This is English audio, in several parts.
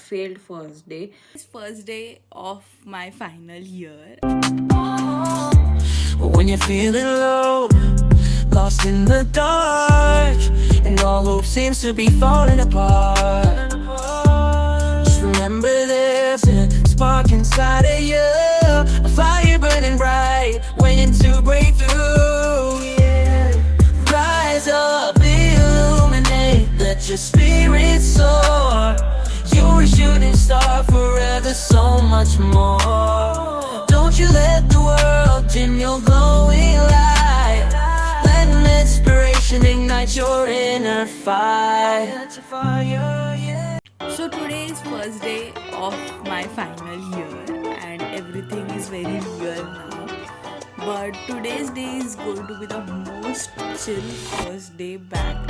failed first day. It's first day of my final year. When you're feeling low, lost in the dark, and all hope seems to be falling apart, just remember there's a spark inside of you, a fire burning bright, waiting to break through. Yeah. Rise up, illuminate, let your spirit soar. You're a shooting star, forever so much more. Don't you let the world dim your glowing light. Let an inspiration ignite your inner fire. So today is first day of my final year and everything is very real now. But today's day is going to be the most chill first day back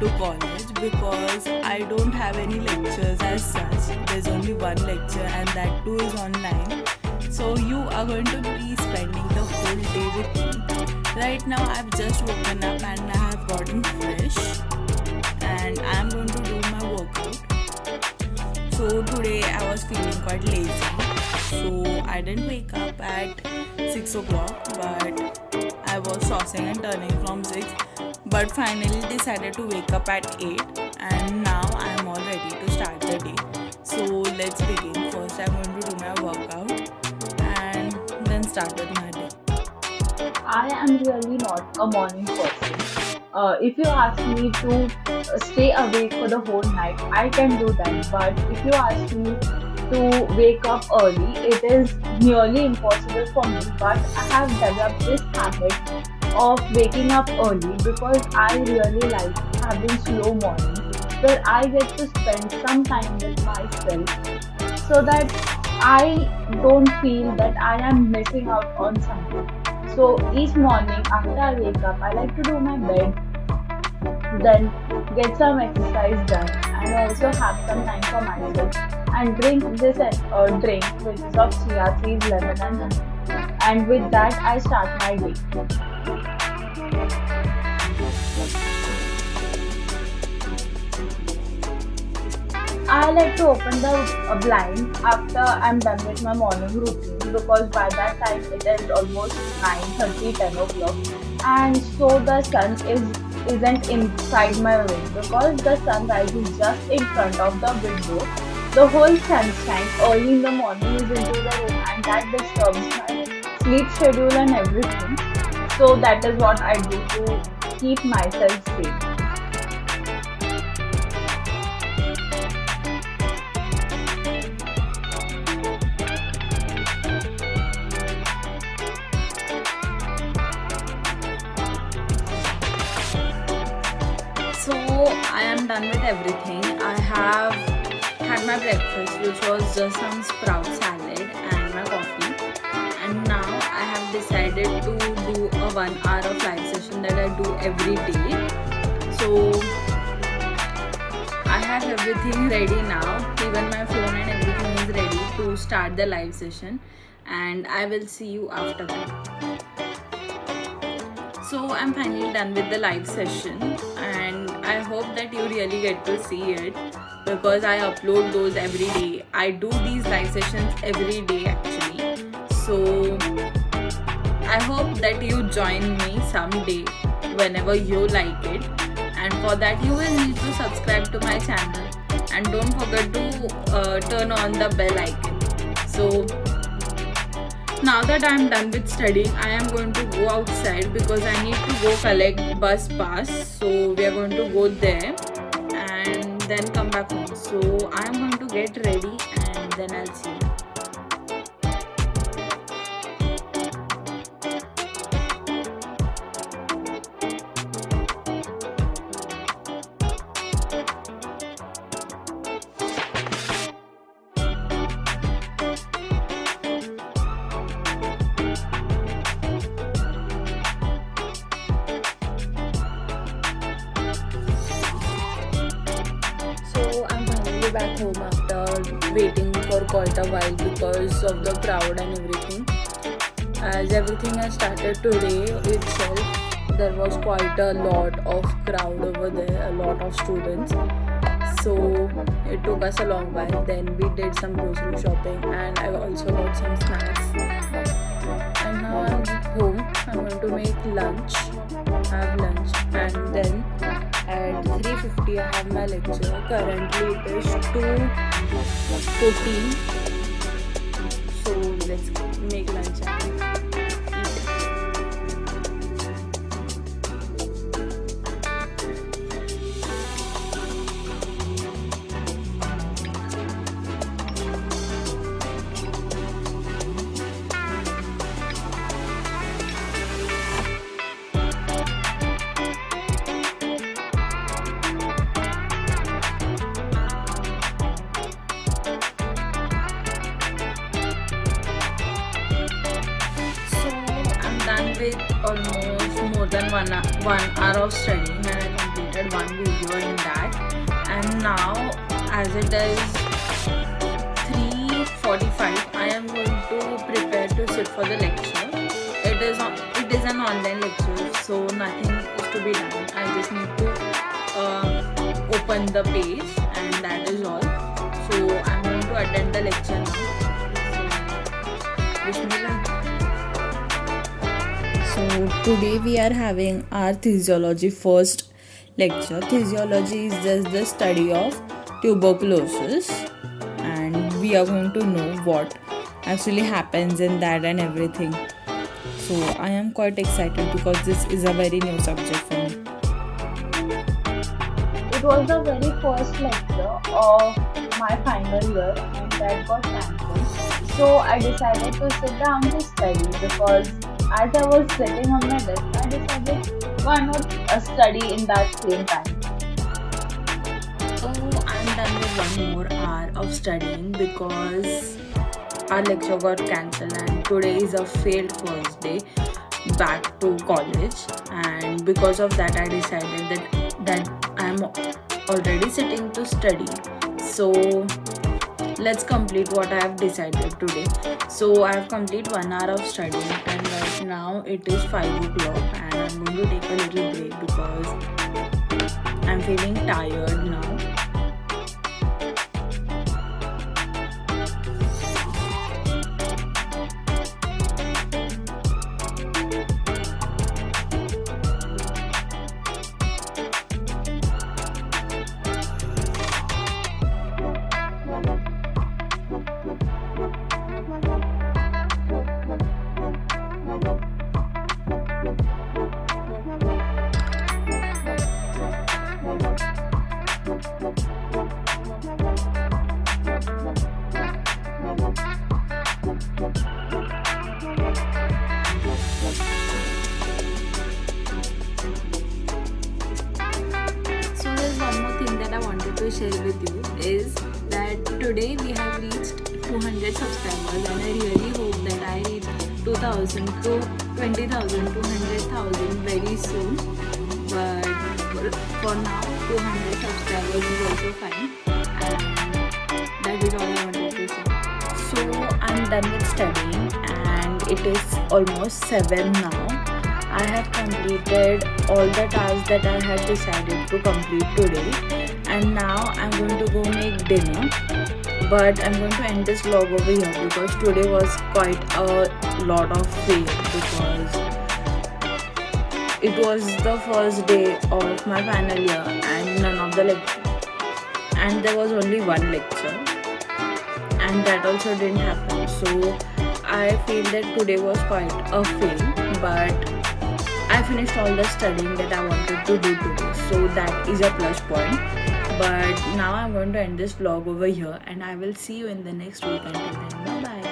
to college because I don't have any lectures as such. There's only one lecture and that too is online. So you are going to be spending the whole day with me. Right now I've just woken up and I have gotten fresh and I'm going to do my workout. So today I was feeling quite lazy, so I didn't wake up at 6 o'clock, but I was tossing and turning from 6, but finally decided to wake up at 8, and now I am all ready to start the day. So let's begin. First I'm going to do my workout and then start with my day. I am really not a morning person. If you ask me to stay awake for the whole night, I can do that. But if you ask me to wake up early, it is nearly impossible for me. But I have developed this habit of waking up early because I really like having slow mornings where I get to spend some time with myself so that I don't feel that I am missing out on something. So each morning after I wake up, I like to do my bed, then get some exercise done, and also have some time for myself and drink this drink which is of chia seeds, lemon, and honey. And with that, I start my day. I like to open the blind after I'm done with my morning routine because by that time it is almost 9:30, 10 o'clock, and so the sun isn't inside my room because the sun rises just in front of the window. The whole sunshine early in the morning is into the room and that disturbs my sleep schedule and everything. So that is what I do to keep myself safe. So I am done with everything. I have had my breakfast, which was just some sprout salad and my coffee. And now I have decided to do a 1 hour of live session that I do every day. So I have everything ready now. Even my phone and everything is ready to start the live session. And I will see you after that. So I'm finally done with the live session and I hope that you really get to see it because I upload those every day. I do these live sessions every day actually. So I hope that you join me someday whenever you like it, and for that you will need to subscribe to my channel and don't forget to turn on the bell icon. So now that I am done with studying, I am going to go outside because I need to go collect bus pass. So we are going to go there and then come back home. So I am going to get ready and then I'll see you. Back home after waiting for quite a while because of the crowd and everything. As everything has started today itself, there was quite a lot of crowd over there, a lot of students. So it took us a long while. Then we did some grocery shopping and I also got some snacks. And now I'm home. I'm going to make lunch, have lunch, and then at 3:50 I have my lecture. Currently it is 2:14. So let's make lunch and eat. So I'm done with almost more than 1 hour of studying, and I completed one video in that. And now, as it is 3:45, I am going to prepare to sit for the lecture. It is an online lecture, so nothing is to be done. I just need to open the page, and that is all. So I'm going to attend the lecture now. So, wish me luck. So today we are having our physiology first lecture. Physiology is just the study of tuberculosis, and we are going to know what actually happens in that and everything. So I am quite excited because this is a very new subject for me. It was the very first lecture of my final year and that got cancelled. So I decided to sit down to study because as I was sitting on my desk, I decided why not study in that same time. So I'm done with 1 more hour of studying because our lecture got cancelled, and today is a failed first day back to college. And because of that, I decided that I'm already sitting to study. So let's complete what I have decided today. So I have completed 1 hour of studying, and right now it is 5 o'clock, and I'm going to take a little break because I'm feeling tired now. So there's one more thing that I wanted to share with you is that today we have reached 200 subscribers, and I really hope that I reach 2,000 to 20,000 to 100,000 very soon. But for now, 200 subscribers is also fine, and that is all I wanted to say. So I'm done with studying, and it is almost 7 now. I have completed all the tasks that I had decided to complete today, and now I'm going to go make dinner. But I'm going to end this vlog over here because today was quite a lot of fail because it was the first day of my final year and none of the and there was only one lecture, and that also didn't happen. So I feel that today was quite a fail, but I finished all the studying that I wanted to do today, so that is a plus point. But now I'm going to end this vlog over here, and I will see you in the next week. Until then, bye bye.